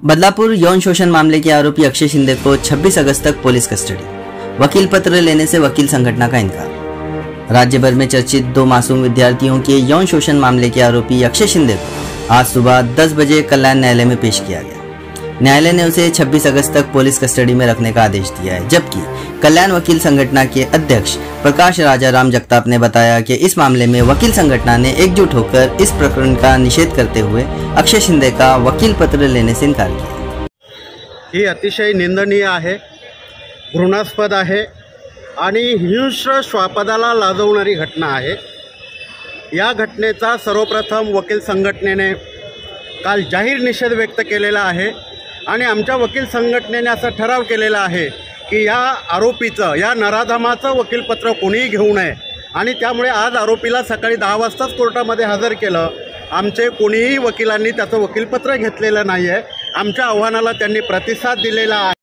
बदलापुर यौन शोषण मामले के आरोपी अक्षय शिंदे को 26 अगस्त तक पुलिस कस्टडी। वकील पत्र लेने से वकील संगठन का इनकार। राज्य भर में चर्चित 2 मासूम विद्यार्थियों के यौन शोषण मामले के आरोपी अक्षय शिंदे को आज सुबह 10 बजे कल्याण न्यायालय में पेश किया गया। न्यायालय ने उसे 26 अगस्त तक पुलिस कस्टडी में रखने का आदेश दिया है, जबकि कल्याण वकील संगठन के अध्यक्ष प्रकाश राजा राम जगताप ने बताया कि इस मामले में वकील संगठन ने एकजुट होकर इस प्रकरण का निषेध करते हुए अक्षय शिंदे का वकील पत्र लेने से इनकार किया। ही अतिशय निंदनीय आहे, घृणास्पद आहे आणि हिंस्र श्वापदाला लाजवणारी घटना आहे। या घटनेचा सर्वप्रथम वकील संघटनेने काल जाहीर निषेध व्यक्त केलेला आहे आणि आमच्या वकील संघटनेने असा ठराव केलेला आहे की या आरोपीचं, या नराधमाचं वकीलपत्र कोणीही घेऊ नये आणि त्यामुळे आज आरोपीला सकाळी 10 वाजताच कोर्टामध्ये हजर केलं। आमचे कोणीही वकिलांनी त्याचं वकीलपत्र घेतलेलं नाही आहे। आमच्या आव्हानाला त्यांनी प्रतिसाद दिलेला आहे।